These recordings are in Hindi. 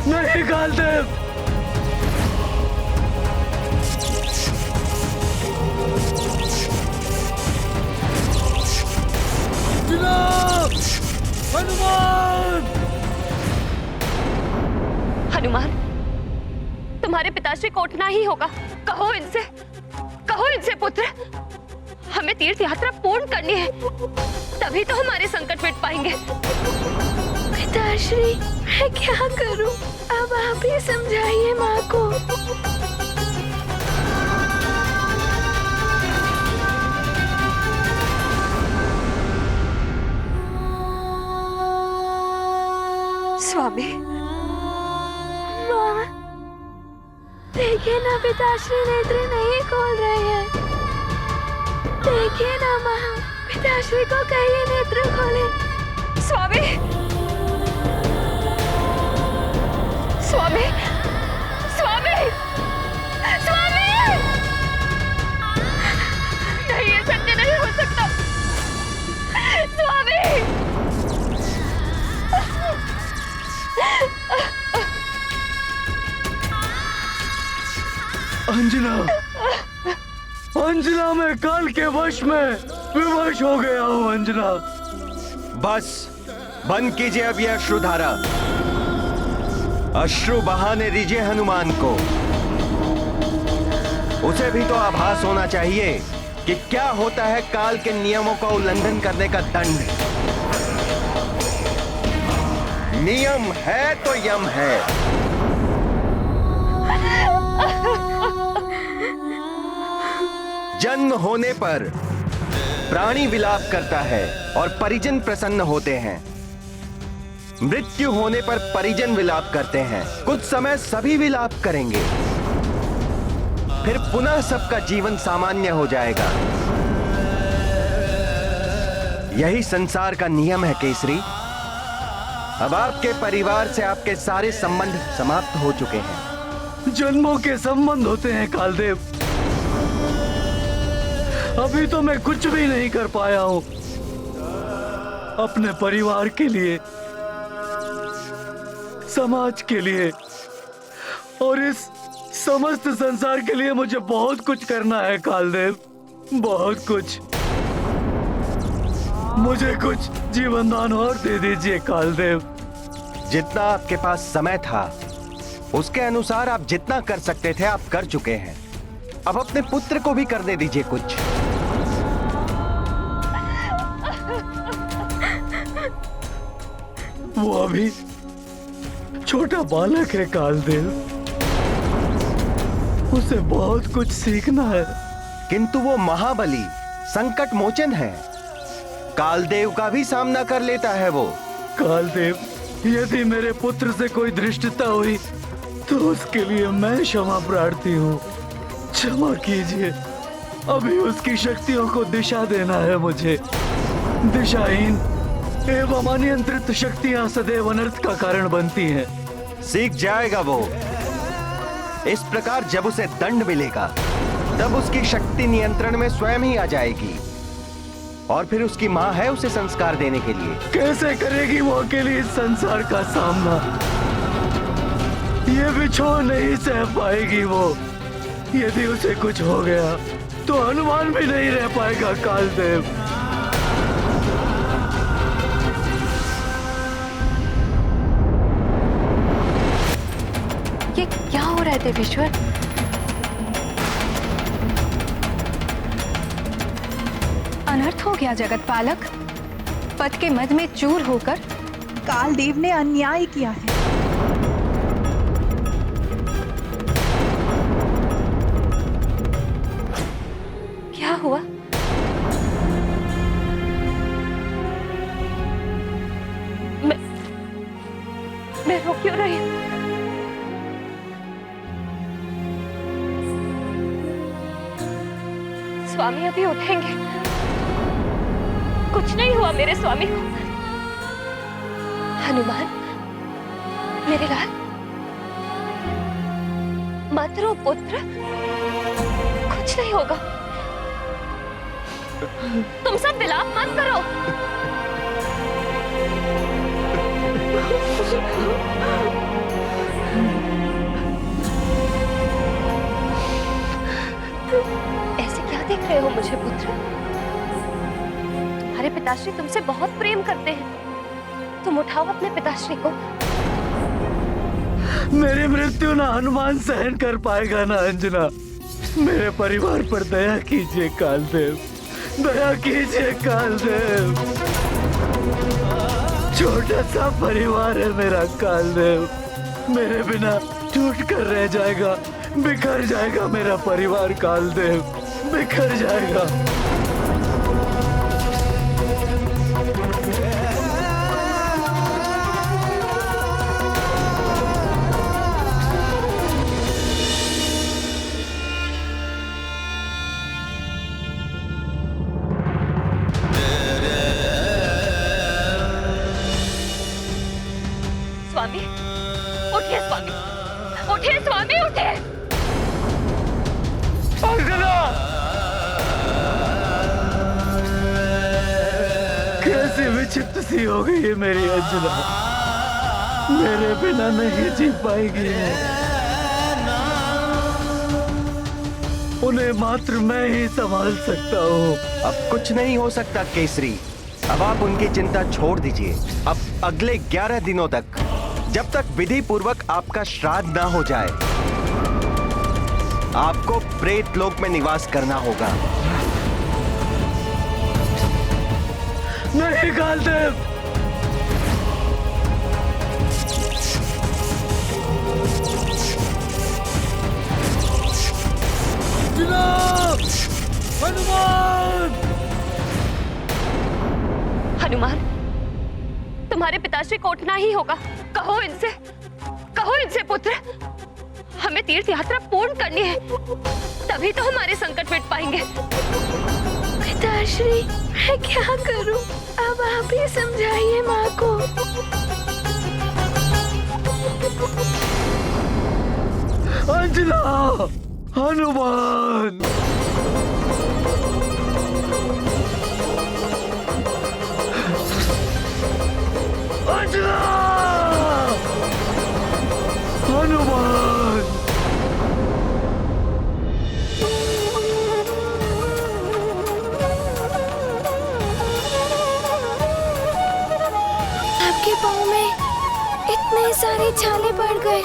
नहीं कालदेव, जनाब! हनुमान! हनुमान, तुम्हारे पिताश्री को उठना ही होगा। कहो इनसे पुत्र, हमें तीर्थ यात्रा पूर्ण करनी है, तभी तो हमारे संकट मिट पाएंगे। पिताश्री, मैं क्या करूं? अब आप ही समझाइए माँ को। स्वामी, माँ, देखिए ना, पिताश्री नेत्र नहीं खोल रहे हैं। देखिए ना माँ, पिताश्री को कहिए नेत्र खोले। स्वामी, स्वामी, स्वामी, स्वामी! नहीं, ये सत्य नहीं हो सकता। स्वामी! अंजना, अंजना, मैं काल के वश में विवश हो गया हूँ। अंजना, बस बंद कीजिए अब यह अश्रुधारा। अश्रु बहाने दीजिए हनुमान को। उसे भी तो आभास होना चाहिए कि क्या होता है काल के नियमों का उल्लंघन करने का दंड। नियम है तो यम है। जन्म होने पर प्राणी विलाप करता है और परिजन प्रसन्न होते हैं। मृत्यु होने पर परिजन विलाप करते हैं। कुछ समय सभी विलाप करेंगे, फिर पुनः सबका जीवन सामान्य हो जाएगा। यही संसार का नियम है केसरी। अब आपके परिवार से आपके सारे संबंध समाप्त हो चुके हैं। जन्मों के संबंध होते हैं कालदेव। अभी तो मैं कुछ भी नहीं कर पाया हूं अपने परिवार के लिए, समाज के लिए और इस समस्त संसार के लिए मुझे बहुत कुछ करना है कालदेव, बहुत कुछ। मुझे कुछ जीवन दान और दे दीजिए कालदेव। जितना आपके पास समय था उसके अनुसार आप जितना कर सकते थे आप कर चुके हैं। अब अपने पुत्र को भी करने दीजिए कुछ। वो अभी छोटा बालक है कालदेव, उसे बहुत कुछ सीखना है। किंतु वो महाबली संकट मोचन है। कालदेव का भी सामना कर लेता है वो। कालदेव, यदि मेरे पुत्र से कोई धृष्टता हुई तो उसके लिए मैं क्षमा प्रार्थी हूँ। क्षमा कीजिए, अभी उसकी शक्तियों को दिशा देना है मुझे। दिशाहीन एवं अनियंत्रित शक्तियां सदैव अनर्थ का कारण बनती हैं। सीख जाएगा वो। इस प्रकार जब उसे दंड मिलेगा तब उसकी शक्ति नियंत्रण में स्वयं ही आ जाएगी और फिर उसकी मां है उसे संस्कार देने के लिए। कैसे करेगी वो अकेली इस संसार का सामना? ये बिछोह नहीं सह पाएगी वो। यदि उसे कुछ हो गया तो हनुमान भी नहीं रह पाएगा कालदेव। ये क्या हो रहा है देवेश्वर? अनर्थ हो गया जगत पालक। पद के मद में चूर होकर कालदेव ने अन्याय किया है। क्या हुआ? मैं रो क्यों रही हूँ? स्वामी अभी उठेंगे। कुछ नहीं हुआ मेरे स्वामी को। हनुमान, मेरे लाल, मत रो पुत्र, कुछ नहीं होगा। तुम सब विलाप मत करो। रहे हो मुझे पुत्र? तुम्हारे पिताश्री तुमसे बहुत प्रेम करते हैं। तुम उठाओ अपने पिताश्री को। मेरी मृत्यु ना हनुमान सहन कर पाएगा ना अंजना। मेरे परिवार पर दया कीजिए कालदेव, दया कीजिए कालदेव। छोटा सा परिवार है मेरा कालदेव, मेरे बिना टूट कर रह जाएगा, बिखर जाएगा मेरा परिवार कालदेव, बिखर जाएगा। स्वामी उठिए, स्वामी उठिए, स्वामी उठिए। अंजना! कैसी विचित्र सी हो गई है मेरी अंजना, मेरे बिना नहीं जी पाएगी। उन्हें मात्र मैं ही संभाल सकता हूँ। अब कुछ नहीं हो सकता केसरी, अब आप उनकी चिंता छोड़ दीजिए। अब अगले 11 दिनों तक, जब तक विधि पूर्वक आपका श्राद्ध ना हो जाए, आपको प्रेत लोक में निवास करना होगा। नहीं कालदेव, जनाब! हनुमान! हनुमान, तुम्हारे पिताश्री को उठना ही होगा। कहो इनसे, कहो इनसे पुत्र, हमें तीर्थ यात्रा पूर्ण करनी है, तभी तो हमारे संकट मिट पाएंगे। पिताश्री, मैं क्या करूं? अब आप ही समझाइए माँ को। अंजना! हनुमान! अंजना! हनुमान! आपके पाँव में इतने सारे छाले पड़ गए।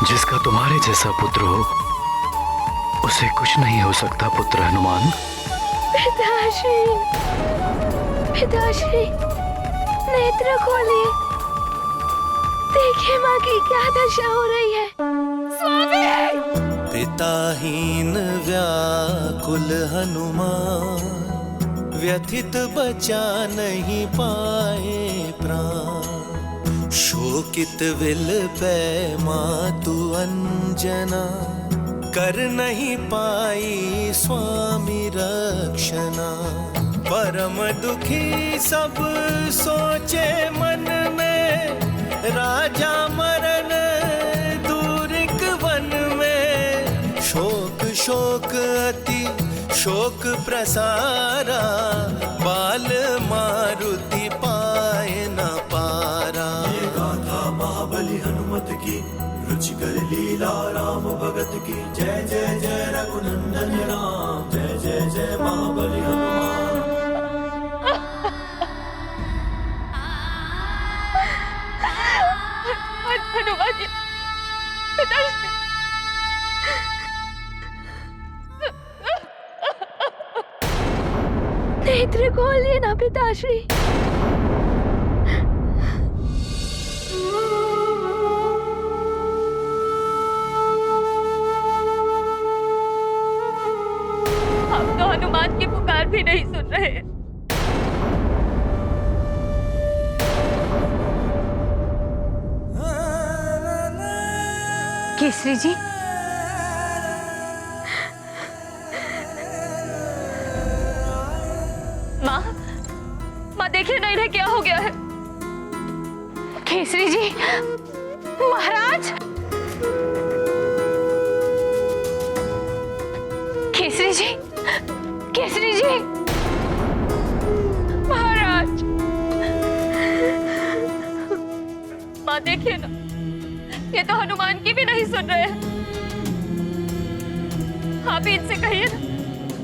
जिसका तुम्हारे जैसा पुत्र हो, उसे कुछ नहीं हो सकता पुत्र हनुमान। पिताश्री, पिताश्री, नेत्र खोलिए, देखिए माँ की क्या दशा हो रही है। स्वामी! पिताहीन व्याकुल हनुमान, व्यथित बचा नहीं पाए प्राण। शोकित विलपै मातु अंजना, कर नहीं पाई स्वामी रक्षणा। परम दुखी सब सोचे मन में, राजा मरण दूरिक वन में। शोक शोक अति शोक प्रसारा, बाल मारुति पाए न पारा। ये गाथा महाबली हनुमत की, रुचिकर लीला राम भगत की। जय जय जय रघुनंदन राम, जय जय जय महाबली हनुमान। हनुमान जी, पिताश्री, नेत्र खोलिए ना पिताश्री। हम तो हनुमान की पुकार भी नहीं सुन रहे। केसरी जी, माँ देखिए ना, इन्हें क्या हो गया है। केसरी जी, महाराज, केसरी जी, केसरी जी, महाराज। माँ देखिए ना, ये तो हनुमान की भी नहीं सुन रहे हैं। आप ही इनसे कहिए ना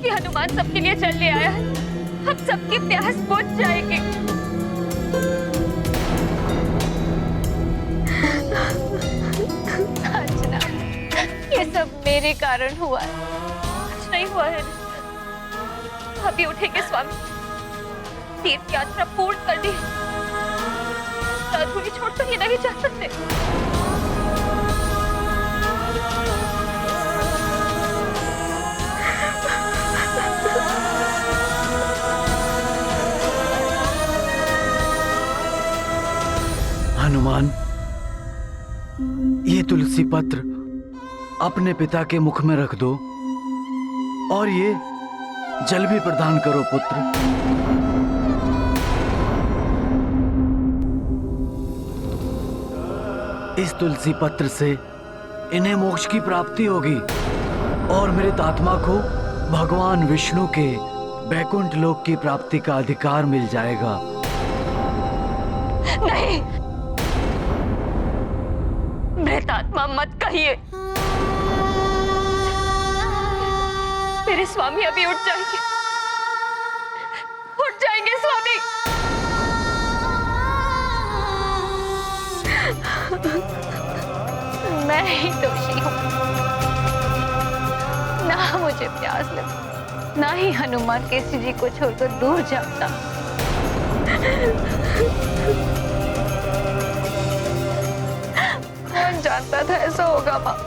कि हनुमान सबके लिए चल ले आया है। हम सबकी प्यास बुझ जाएगी। अर्चना, ये सब मेरे कारण हुआ है, कुछ नहीं हुआ है। अभी उठेंगे स्वामी, तीर्थ यात्रा पूर्ण करनी है। अधूरी छोड़ तो ये नहीं जा सकते। हनुमान, ये तुलसी पत्र अपने पिता के मुख में रख दो और ये जल भी प्रदान करो पुत्र। इस तुलसी पत्र से इन्हें मोक्ष की प्राप्ति होगी और मृत आत्मा को भगवान विष्णु के बैकुंठ लोक की प्राप्ति का अधिकार मिल जाएगा। नहीं, मृत आत्मा मत कहिए। मेरे स्वामी अभी उठ जाएंगे, उठ जाएंगे स्वामी। मैं ही दोषी हूँ, ना मुझे प्यास लगी, ना ही हनुमान केसरी जी को छोड़कर दूर जाता। कौन जानता था ऐसा होगा माँ।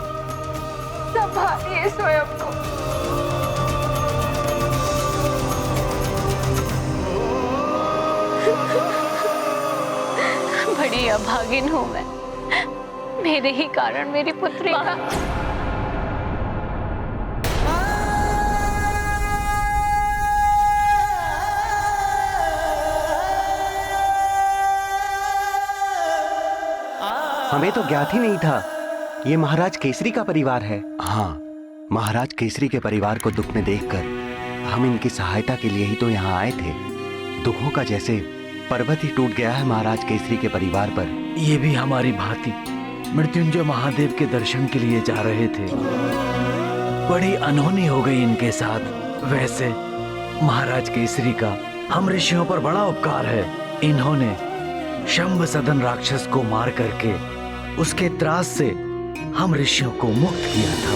संभालिए स्वयं को। बड़ी अभागिन हूँ मैं, मेरे ही कारण मेरी पुत्री का। हमें तो ज्ञात ही नहीं था ये महाराज केसरी का परिवार है। हाँ, महाराज केसरी के परिवार को दुख में देखकर हम इनकी सहायता के लिए ही तो यहाँ आए थे। दुखों का जैसे पर्वत ही टूट गया है महाराज केसरी के परिवार पर। ये भी हमारी भांति मृत्युंजय महादेव के दर्शन के लिए जा रहे थे। बड़ी अनहोनी हो गई इनके साथ। वैसे महाराज केसरी का हम ऋषियों पर बड़ा उपकार है। इन्होंने शंभ सदन राक्षस को मार करके उसके त्रास से हम ऋषियों को मुक्त किया था।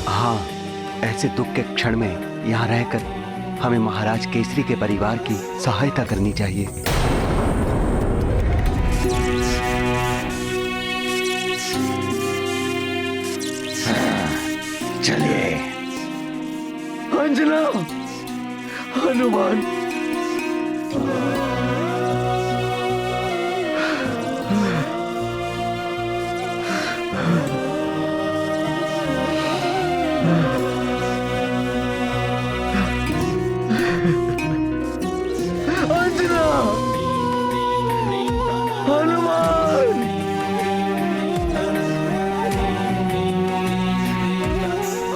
हाँ, ऐसे दुख के क्षण में यहाँ रहकर हमें महाराज केसरी के परिवार की सहायता करनी चाहिए। चलिए। अंजना, हनुमान,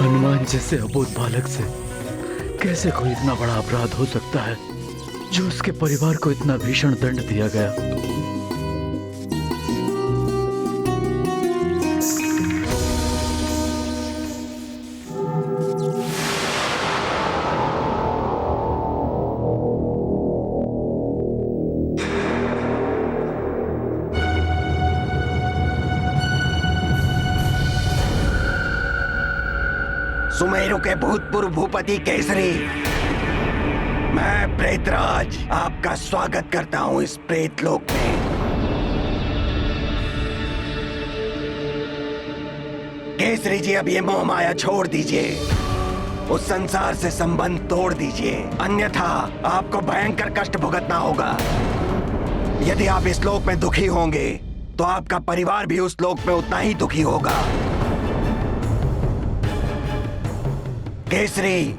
हनुमान जैसे अबोध बालक से कैसे कोई इतना बड़ा अपराध हो सकता है जो उसके परिवार को इतना भीषण दंड दिया गया। सुमेरु के भूतपूर्व भूपति केसरी, मैं प्रेतराज आपका स्वागत करता हूं इस प्रेत लोक में। केसरी जी, अब ये मोह माया छोड़ दीजिए, उस संसार से संबंध तोड़ दीजिए, अन्यथा आपको भयंकर कष्ट भुगतना होगा। यदि आप इस लोक में दुखी होंगे तो आपका परिवार भी उस लोक में उतना ही दुखी होगा। केसरी,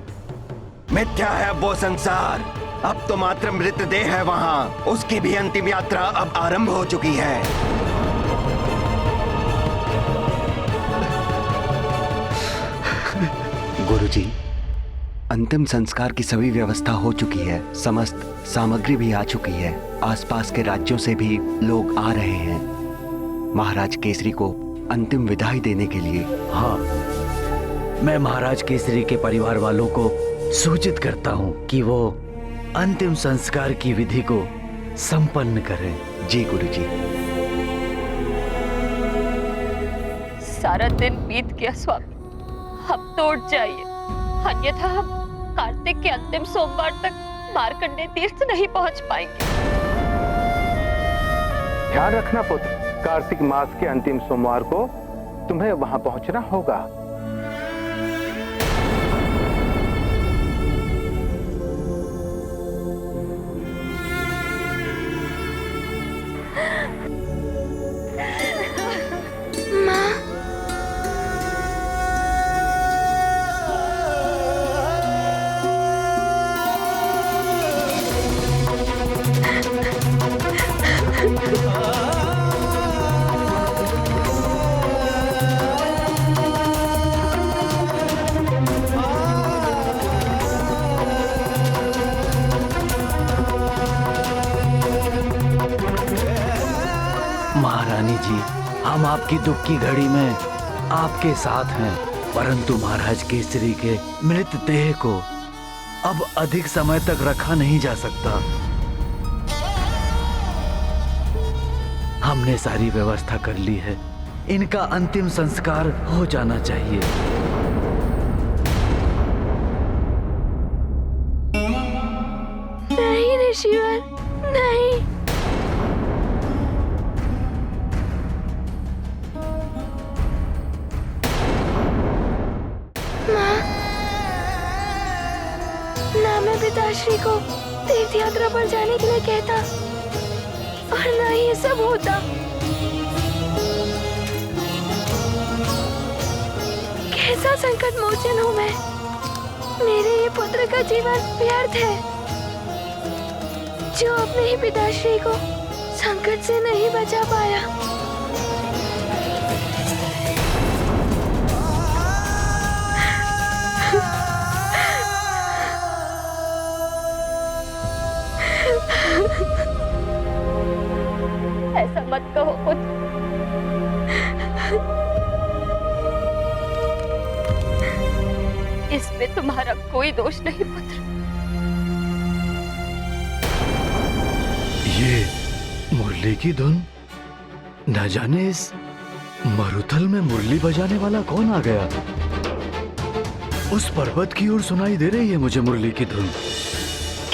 मिथ्या है अब वो संसार, अब तो मात्र मृतदेह है वहां। उसकी भी अंतिम यात्रा अब आरंभ हो चुकी है। गुरुजी, अंतिम संस्कार की सभी व्यवस्था हो चुकी है, समस्त सामग्री भी आ चुकी है, आसपास के राज्यों से भी लोग आ रहे हैं महाराज केसरी को अंतिम विदाई देने के लिए। हाँ, मैं महाराज केसरी के परिवार वालों को सूचित करता हूँ कि वो अंतिम संस्कार की विधि को संपन्न करें। जी गुरुजी। सारा दिन बीत गया स्वामी, हम तो उठ जाइए, अन्यथा हम कार्तिक के अंतिम सोमवार तक मार्कंडेय तीर्थ नहीं पहुंच पाएंगे। ध्यान रखना पुत्र, कार्तिक मास के अंतिम सोमवार को तुम्हें वहां पहुंचना होगा। महारानी जी, हम आपकी दुख की घड़ी में आपके साथ हैं, परंतु महाराज केसरी के मृत देह को अब अधिक समय तक रखा नहीं जा सकता। हमने सारी व्यवस्था कर ली है, इनका अंतिम संस्कार हो जाना चाहिए। नहीं ऋषिवर, नहीं। ना मैं पिताश्री को तीर्थ यात्रा पर जाने के लिए कहता और ना ही ये सब होता। कैसा संकट मोचन हूँ मैं, मेरे ये पुत्र का जीवन व्यर्थ है जो अपने ही पिताश्री को संकट से नहीं बचा पाया। ऐसा मत कहो पुत्र, इसमें तुम्हारा कोई दोष नहीं पुत्र। ये मुरली की धुन, न जाने इस मरुथल में मुरली बजाने वाला कौन आ गया। उस पर्वत की ओर सुनाई दे रही है मुझे मुरली की धुन।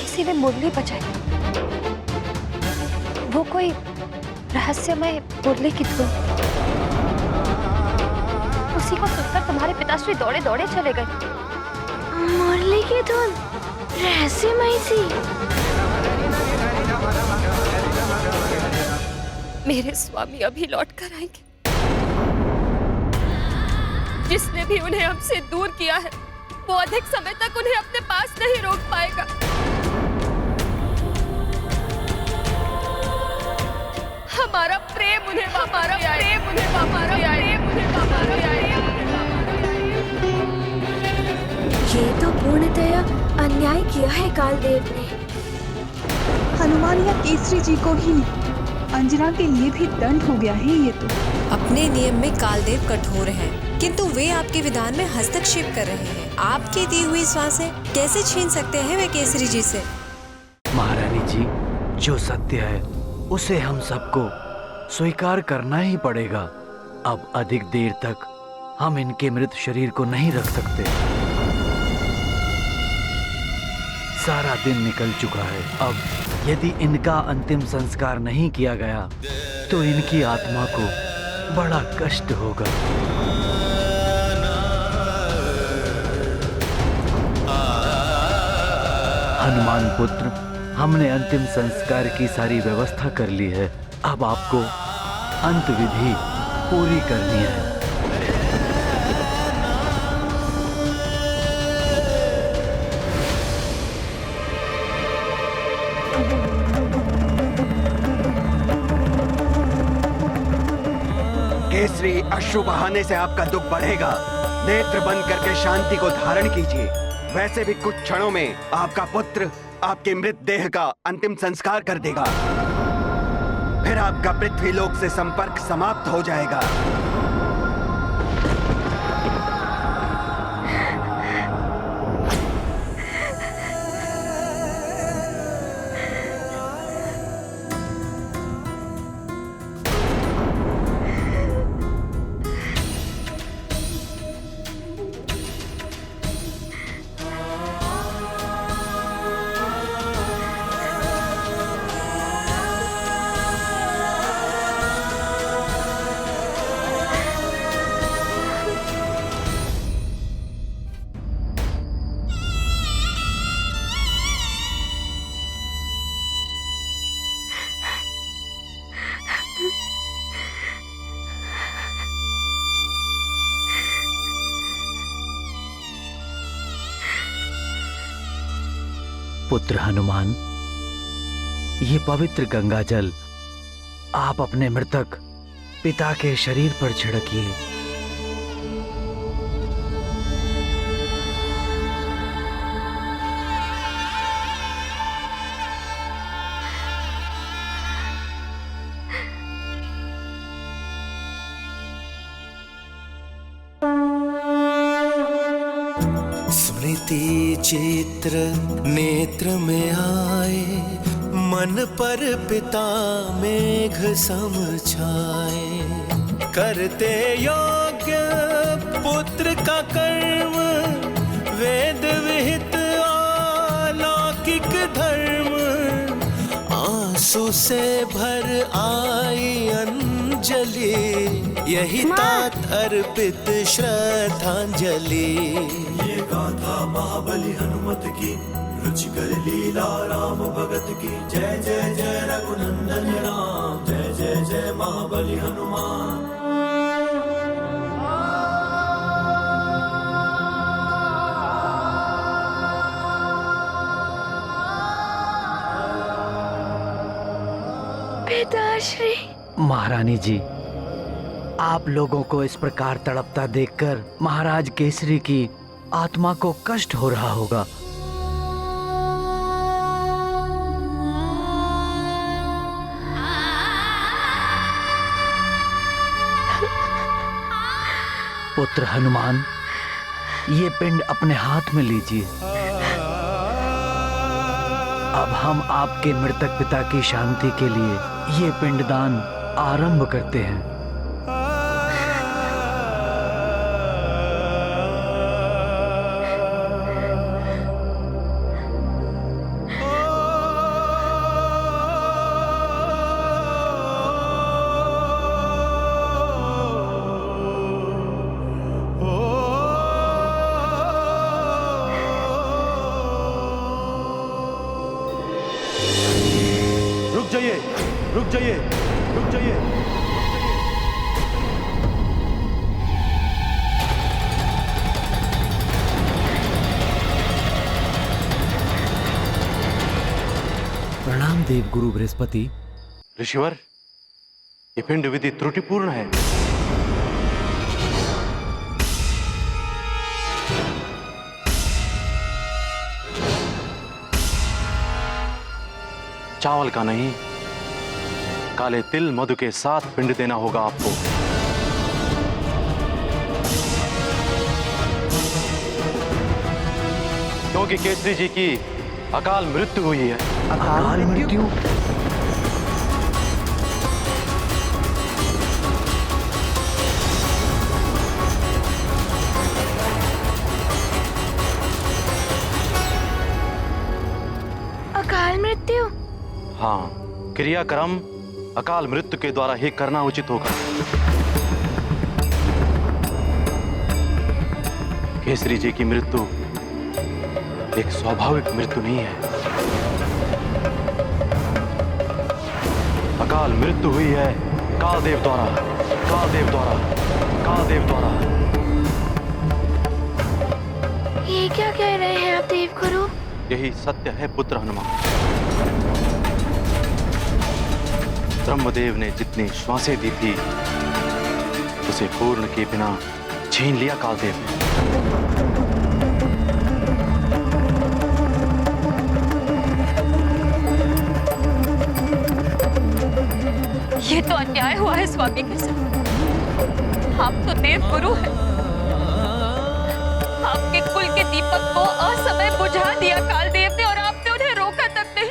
किसी ने मुरली बजाई, वो कोई रहस्यमय मुरली की धुन। उसी को सुनकर तुम्हारे पिताश्री दौड़े दौड़े चले गए। मुरली की धुन रहस्यमय सी। मेरे स्वामी अभी लौट कर आएंगे। जिसने भी उन्हें हमसे दूर किया है, वो अधिक समय तक उन्हें अपने पास नहीं रोक पाएगा। हमारा प्रेम उन्हें ये तो पूर्णतया अन्याय किया है कालदेव ने। हनुमान या केसरी जी को ही अंजना के लिए भी दंड हो गया है ये तो। अपने नियम में कालदेव कठोर हैं, किंतु वे आपके विधान में हस्तक्षेप कर रहे हैं। आपकी दी हुई श्वासें कैसे छीन सकते हैं वे केसरी जी से। महारानी जी, जो सत्य है उसे हम सबको स्वीकार करना ही पड़ेगा। अब अधिक देर तक हम इनके मृत शरीर को नहीं रख सकते। सारा दिन निकल चुका है। अब यदि इनका अंतिम संस्कार नहीं किया गया तो इनकी आत्मा को बड़ा कष्ट होगा। हनुमान पुत्र, हमने अंतिम संस्कार की सारी व्यवस्था कर ली है। अब आपको अंत विधि पूरी करनी है। केसरी, अश्रु बहाने से आपका दुख बढ़ेगा। नेत्र बंद करके शांति को धारण कीजिए। वैसे भी कुछ क्षणों में आपका पुत्र आपके मृत देह का अंतिम संस्कार कर देगा। फिर आपका पृथ्वीलोक से संपर्क समाप्त हो जाएगा। पुत्र हनुमान, ये पवित्र गंगा जल आप अपने मृतक पिता के शरीर पर छिड़किए। स्मृति चित्र नेत्र में आए, मन पर पिता मेघ सम छाए। करते योग्य पुत्र का कर्म, वेद विहित अलौकिक धर्म। आंसू से भर आई अंजलि, यही तात अर्पित श्रद्धांजलि। ये गाथा महाबली हनुमत की, रुचिकर लीला राम भगत की। जय जय जय रघुनंदन राम, जय जय जय महाबली हनुमान। पिताश्री। महारानी जी, आप लोगों को इस प्रकार तड़पता देखकर महाराज केसरी की आत्मा को कष्ट हो रहा होगा। पुत्र हनुमान, ये पिंड अपने हाथ में लीजिए। अब हम आपके मृतक पिता की शांति के लिए ये पिंडदान आरंभ करते हैं। रुक जाइए, रुक जाइए। प्रणाम देव गुरु बृहस्पति। ऋषिवर, ये पिंड विधि त्रुटिपूर्ण है। चावल का नहीं, काले तिल मधु के साथ पिंड देना होगा आपको। क्योंकि केसरी जी की अकाल मृत्यु हुई है। अकाल मृत्यु? अकाल मृत्यु? हाँ, क्रियाक्रम अकाल मृत्यु के द्वारा ही करना उचित होगा। केसरी जी की मृत्यु एक स्वाभाविक मृत्यु नहीं है। अकाल मृत्यु हुई है कालदेव द्वारा, कालदेव द्वारा, कालदेव द्वारा। ये क्या कह रहे हैं आप देवगुरु? यही सत्य है पुत्र हनुमान। ब्रह्मदेव ने जितनी श्वासें दी थी उसे पूर्ण के बिना छीन लिया कालदेव ने। ये तो अन्याय हुआ है स्वामी के साथ। आप तो देव गुरु हैं। आपके कुल के दीपक को असमय बुझा दिया कालदेव ने, और आपने उन्हें रोका तक नहीं।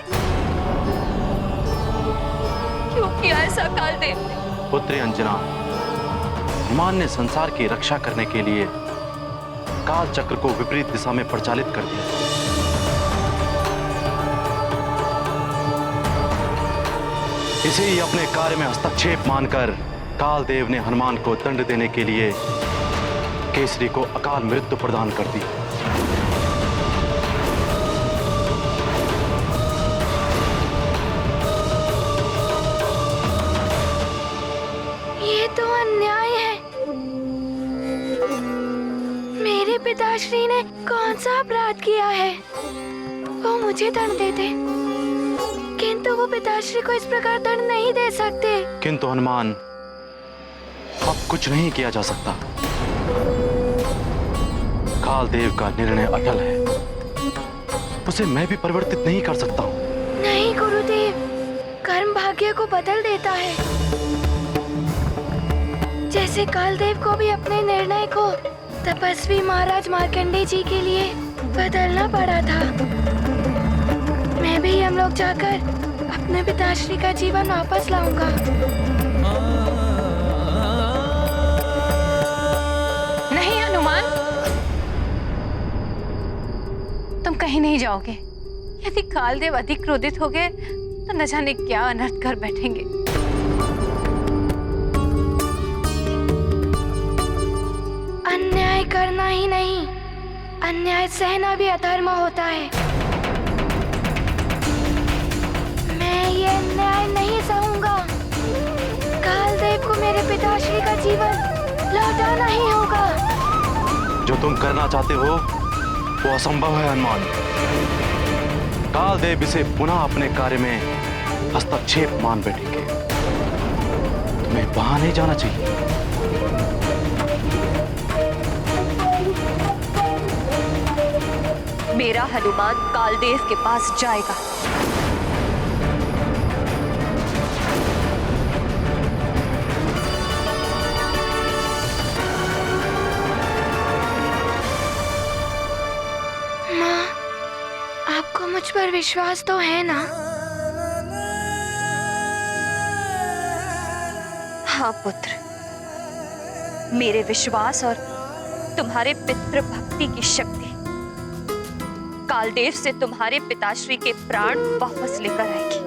क्यों किया ऐसा कालदेव ने? पुत्री अंजना, हनुमान ने संसार की रक्षा करने के लिए काल चक्र को विपरीत दिशा में प्रचालित कर दिया। इसे ही अपने कार्य में हस्तक्षेप मानकर कालदेव ने हनुमान को दंड देने के लिए केसरी को अकाल मृत्यु प्रदान कर दी। तो अन्याय है। मेरे पिताश्री ने कौन सा अपराध किया है? वो मुझे दंड देते, किंतु वो पिताश्री को इस प्रकार दंड नहीं दे सकते। किंतु हनुमान, अब कुछ नहीं किया जा सकता। कालदेव का निर्णय अटल है, उसे मैं भी परिवर्तित नहीं कर सकता हूँ। नहीं गुरुदेव, कर्म भाग्य को बदल देता है। जैसे कालदेव को भी अपने निर्णय को तपस्वी महाराज मार्कंडेय जी के लिए बदलना पड़ा था। मैं भी यमलोक जाकर अपने पिताश्री का जीवन वापस लाऊंगा। नहीं हनुमान, तुम कहीं नहीं जाओगे। यदि कालदेव अधिक क्रोधित हो गए तो न जाने क्या अनर्थ कर बैठेंगे। अन्याय करना ही नहीं, अन्याय सहना भी अधर्म होता है। मैं ये अन्याय नहीं सहूंगा। कालदेव को मेरे पिताश्री का जीवन लौटाना ही होगा। जो तुम करना चाहते हो वो असंभव है हनुमान। कालदेव इसे पुनः अपने कार्य में हस्तक्षेप मान बैठेंगे। तुम्हें वहां नहीं जाना चाहिए। मेरा हनुमान कालदेव के पास जाएगा। माँ, आपको मुझ पर विश्वास तो है ना? हाँ पुत्र, मेरे विश्वास और तुम्हारे पितृ भक्ति की शक्ति कालदेव से तुम्हारे पिताश्री के प्राण वापस लेकर आएगी।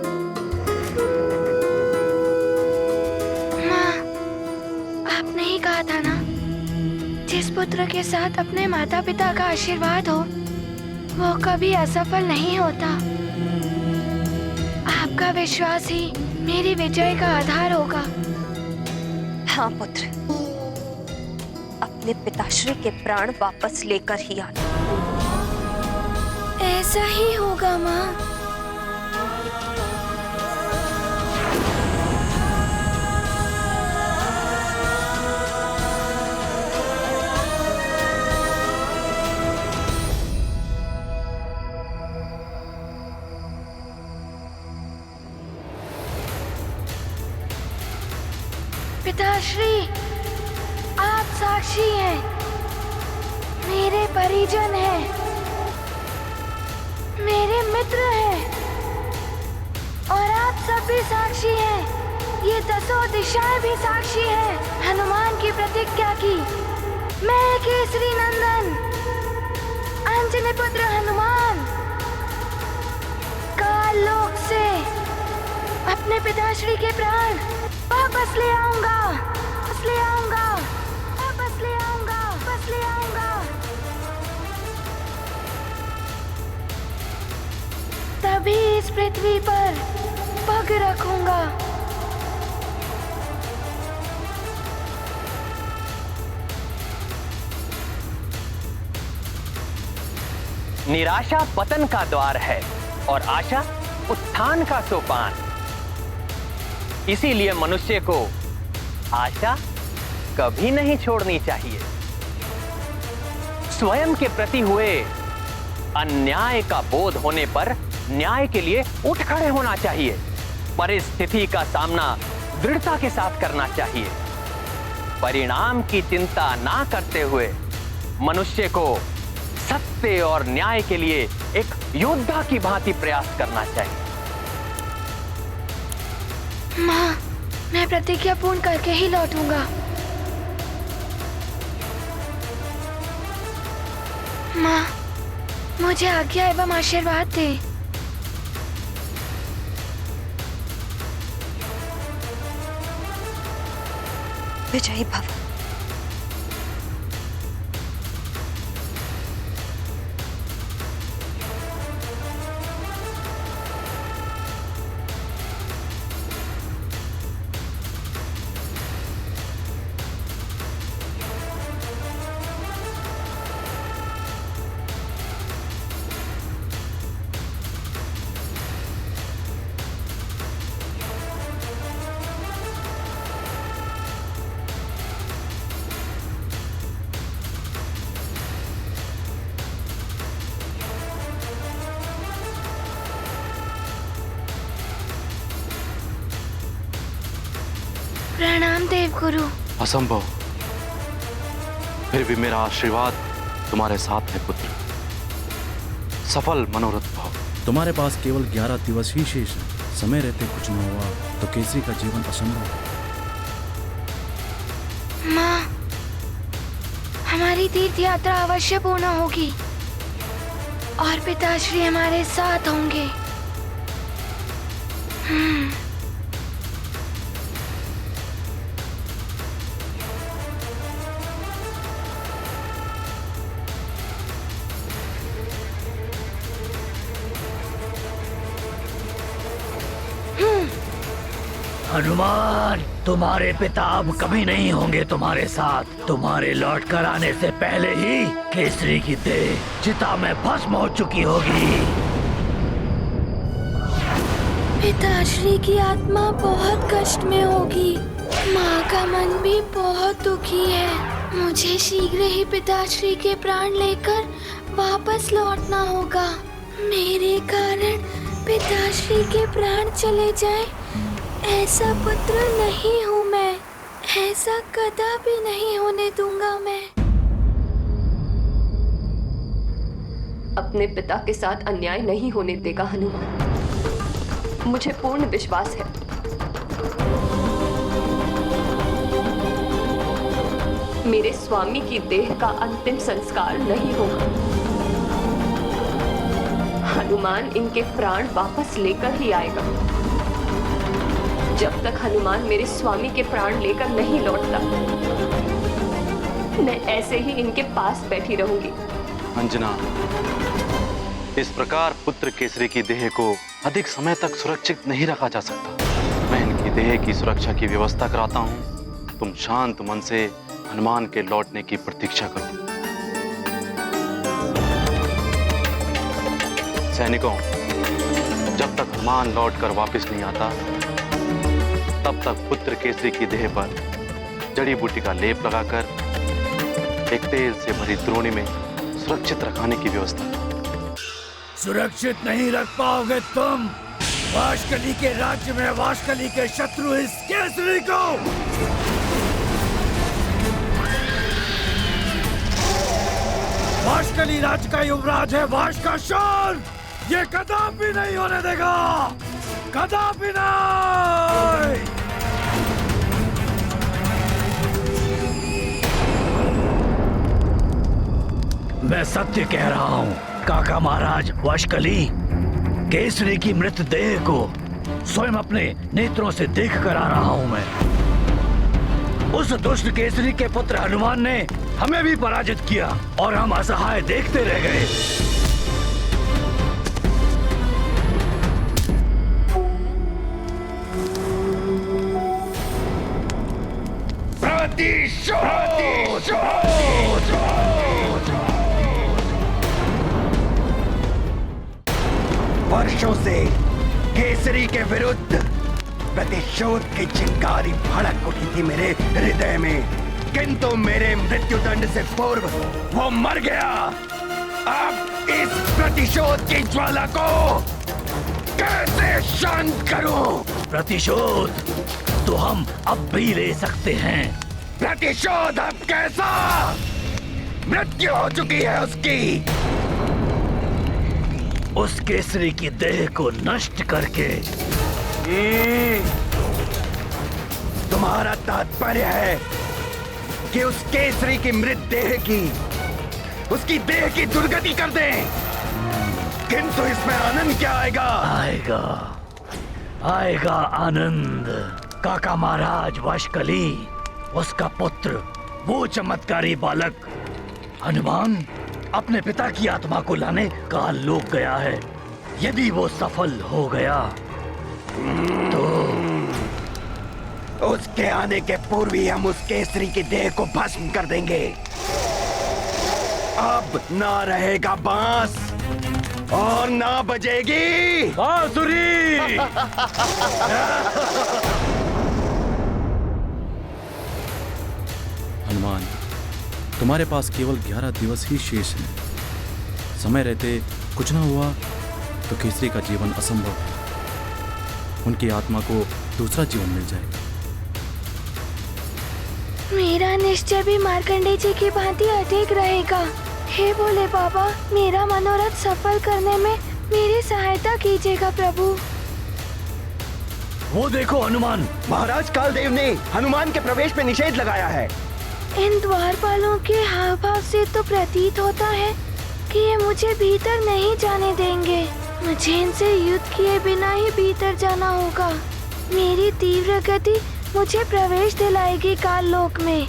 माँ, आपने ही कहा था ना, जिस पुत्र के साथ अपने माता पिता का आशीर्वाद हो वो कभी असफल नहीं होता। आपका विश्वास ही मेरी विजय का आधार होगा। हाँ पुत्र, अपने पिताश्री के प्राण वापस लेकर ही आना। ऐसा ही होगा माँ। पिताश्री, आप साक्षी हैं, मेरे परिजन हैं, मेरे मित्र हैं, और आप सब भी साक्षी हैं। ये दसों दिशाएं भी साक्षी हैं हनुमान की प्रतिज्ञा की। मैं केसरी नंदन अंजनी पुत्र हनुमान काललोक से अपने पिताश्री के प्राण वापस ले आऊंगा, वापस ले आऊंगा, वापस ले आऊंगा, वापस ले आऊंगा। तभी इस पृथ्वी पर पग रखूंगा। निराशा पतन का द्वार है और आशा उत्थान का सोपान। इसीलिए मनुष्य को आशा कभी नहीं छोड़नी चाहिए। स्वयं के प्रति हुए अन्याय का बोध होने पर न्याय के लिए उठ खड़े होना चाहिए। परिस्थिति का सामना दृढ़ता के साथ करना चाहिए। परिणाम की चिंता ना करते हुए मनुष्य को सत्य और न्याय के लिए एक योद्धा की भांति प्रयास करना चाहिए। माँ, मैं प्रतिज्ञा पूर्ण करके ही लौटूंगा। माँ, मुझे आज्ञा एवं आशीर्वाद दे। विजयी भव। प्रणाम देवगुरु। असंभव। फिर भी मेरा आशीर्वाद तुम्हारे साथ है पुत्र। सफल मनोरथ भाव। तुम्हारे पास केवल 11 दिवस ही शेष है। समय रहते कुछ न हुआ तो केसरी का जीवन असंभव है। माँ, हमारी तीर्थ यात्रा अवश्य पूर्ण होगी और पिताश्री हमारे साथ होंगे। हनुमान, तुम्हारे पिता अब कभी नहीं होंगे तुम्हारे साथ। तुम्हारे लौट कर आने से पहले ही केसरी की देह चिता में भस्म हो चुकी होगी। पिताश्री की आत्मा बहुत कष्ट में होगी। माँ का मन भी बहुत दुखी है। मुझे शीघ्र ही पिताश्री के प्राण लेकर वापस लौटना होगा। मेरे कारण पिताश्री के प्राण चले जाए, ऐसा पुत्र नहीं हूँ मैं। ऐसा कदापि नहीं होने दूंगा मैं। अपने पिता के साथ अन्याय नहीं होने देगा हनुमान। मुझे पूर्ण विश्वास है। मेरे स्वामी की देह का अंतिम संस्कार नहीं होगा। हनुमान इनके प्राण वापस लेकर ही आएगा। जब तक हनुमान मेरे स्वामी के प्राण लेकर नहीं लौटता, मैं ऐसे ही इनके पास बैठी रहूंगी। अंजना, इस प्रकार पुत्र केसरी की देह को अधिक समय तक सुरक्षित नहीं रखा जा सकता। मैं इनकी देह की सुरक्षा की व्यवस्था कराता हूँ। तुम शांत मन से हनुमान के लौटने की प्रतीक्षा करो। सैनिकों, जब तक हनुमान लौटकर वापस नहीं आता, तब तक पुत्र केसरी की देह पर जड़ी बूटी का लेप लगाकर एक तेल से भरी द्रोणी में सुरक्षित रखने की व्यवस्था करो। सुरक्षित नहीं रख पाओगे तुम। वाशकली के राज्य में वाशकली के शत्रु इस केसरी को। वाशकली राज्य का युवराज है वाश का शान। ये कदापि नहीं होने देगा, कदापि नहीं। मैं सत्य कह रहा हूँ काका महाराज वाशकली। केसरी की मृत देह को स्वयं अपने नेत्रों से देख कर आ रहा हूँ मैं। उस दुष्ट केसरी के पुत्र हनुमान ने हमें भी पराजित किया और हम असहाय देखते रह गए। वर्षों से केसरी के विरुद्ध प्रतिशोध की चिंगारी भड़क उठी थी मेरे हृदय में, किंतु मेरे मृत्युदंड से पूर्व वो मर गया। अब इस प्रतिशोध की ज्वाला को कैसे शांत करूं? प्रतिशोध तो हम अब भी ले सकते हैं। प्रतिशोध अब कैसा? मृत्यु हो चुकी है उसकी। उस केसरी की देह को नष्ट करके। तुम्हारा तात्पर्य है कि उस केसरी की मृत देह की, उसकी देह की दुर्गति कर दें। किंतु इसमें आनंद क्या आएगा? आएगा आनंद। काका महाराज वाशकली, उसका पुत्र, वो चमत्कारी बालक हनुमान अपने पिता की आत्मा को लाने काल लोक गया है। यदि वो सफल हो गया तो उसके आने के पूर्व ही हम उस केसरी की देह को भस्म कर देंगे। अब ना रहेगा बांस और ना बजेगी बांसुरी। हनुमान, तुम्हारे पास केवल 11 दिवस ही शेष है। समय रहते कुछ ना हुआ तो केसरी का जीवन असंभव है। उनकी आत्मा को दूसरा जीवन मिल जाएगा। मेरा निश्चय भी मार्कंडे जी की भांति अटूट रहेगा। हे भोले बाबा, मेरा मनोरथ सफल करने में मेरी सहायता कीजिएगा प्रभु। वो देखो हनुमान। महाराज कालदेव ने हनुमान के प्रवेश पे निषेध लगाया है। इन द्वारपालों के हाव भाव से तो प्रतीत होता है कि ये मुझे भीतर नहीं जाने देंगे। मुझे इनसे युद्ध किए बिना ही भीतर जाना होगा। मेरी तीव्र गति मुझे प्रवेश दिलाएगी काल लोक में।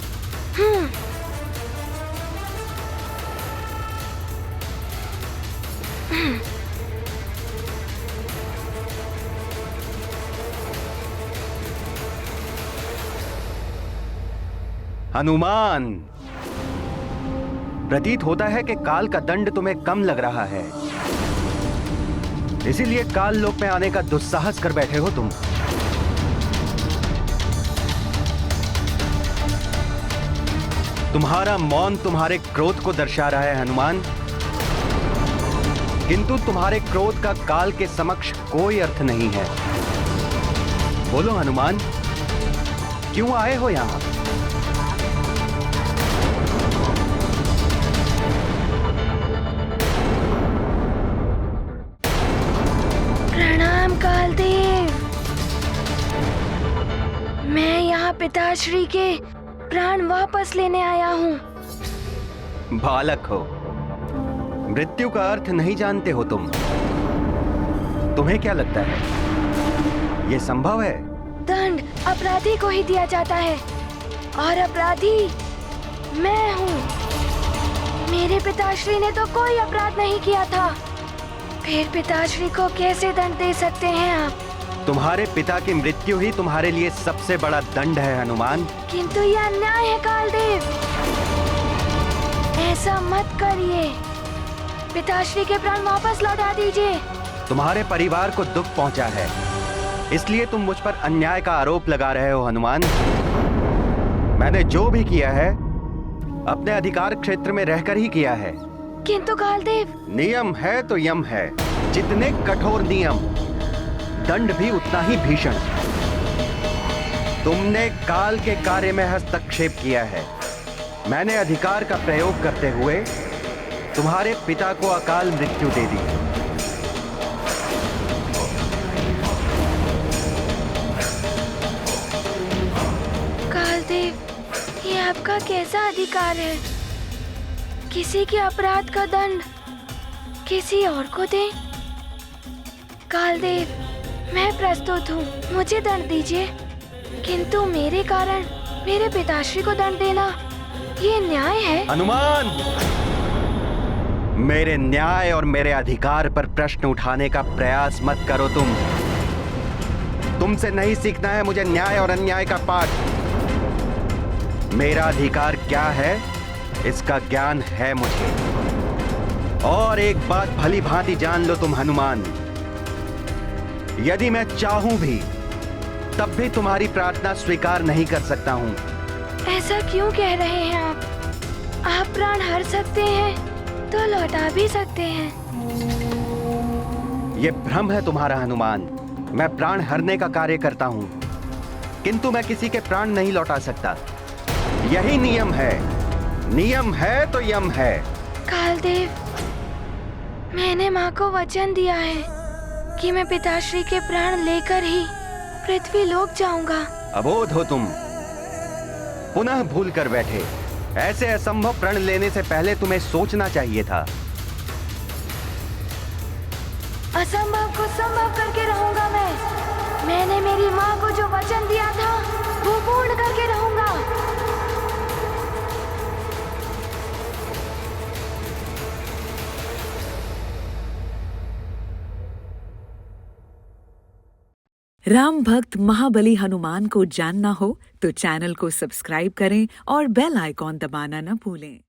हनुमान, प्रतीत होता है कि काल का दंड तुम्हें कम लग रहा है, इसीलिए काल लोक में आने का दुस्साहस कर बैठे हो तुम। तुम्हारा मौन तुम्हारे क्रोध को दर्शा रहा है हनुमान, किंतु तुम्हारे क्रोध का काल के समक्ष कोई अर्थ नहीं है। बोलो हनुमान, क्यों आए हो यहां? प्रणाम कालदेव। मैं यहाँ पिताश्री के प्राण वापस लेने आया हूँ। बालक हो, मृत्यु का अर्थ नहीं जानते हो तुम। तुम्हें क्या लगता है ये संभव है? दंड अपराधी को ही दिया जाता है और अपराधी मैं हूँ। मेरे पिताश्री ने तो कोई अपराध नहीं किया था, फिर पिताश्री को कैसे दंड दे सकते हैं आप? तुम्हारे पिता की मृत्यु ही तुम्हारे लिए सबसे बड़ा दंड है हनुमान। किंतु यह अन्याय है कालदेव, ऐसा मत करिए। पिताश्री के प्राण वापस लौटा दीजिए। तुम्हारे परिवार को दुख पहुंचा है, इसलिए तुम मुझ पर अन्याय का आरोप लगा रहे हो हनुमान। मैंने जो भी किया है अपने अधिकार क्षेत्र में रहकर ही किया है। किंतु कालदेव, नियम है तो यम है। जितने कठोर नियम, दंड भी उतना ही भीषण। तुमने काल के कार्य में हस्तक्षेप किया है। मैंने अधिकार का प्रयोग करते हुए तुम्हारे पिता को अकाल मृत्यु दे दी। कालदेव, ये आपका कैसा अधिकार है? किसी के अपराध का दंड किसी और को दें? कालदेव, मैं प्रस्तुत हूँ, मुझे दंड दीजिए, किंतु मेरे कारण मेरे पिताश्री को दंड देना ये न्याय है? हनुमान, मेरे न्याय और मेरे अधिकार पर प्रश्न उठाने का प्रयास मत करो तुम। तुमसे नहीं सीखना है मुझे न्याय और अन्याय का पाठ। मेरा अधिकार क्या है इसका ज्ञान है मुझे। और एक बात भली भांति जान लो तुम हनुमान, यदि मैं चाहूं भी तब भी तुम्हारी प्रार्थना स्वीकार नहीं कर सकता हूं। ऐसा क्यों कह रहे हैं आप? आप प्राण हर सकते हैं तो लौटा भी सकते हैं। ये भ्रम है तुम्हारा हनुमान। मैं प्राण हरने का कार्य करता हूं, किंतु मैं किसी के प्राण नहीं लौटा सकता। यही नियम है। नियम है तो यम है। कालदेव, मैंने माँ को वचन दिया है कि मैं पिताश्री के प्राण लेकर ही पृथ्वी लोक जाऊंगा। अबोध हो तुम, पुनः भूल कर बैठे। ऐसे असंभव प्रण लेने से पहले तुम्हें सोचना चाहिए था। असंभव को संभव करके रहूंगा मैं। मैंने मेरी माँ को जो वचन दिया था वो पूर्ण करके रहूंगा। राम भक्त महाबली हनुमान को जानना हो तो चैनल को सब्सक्राइब करें और बेल आइकॉन दबाना न भूलें।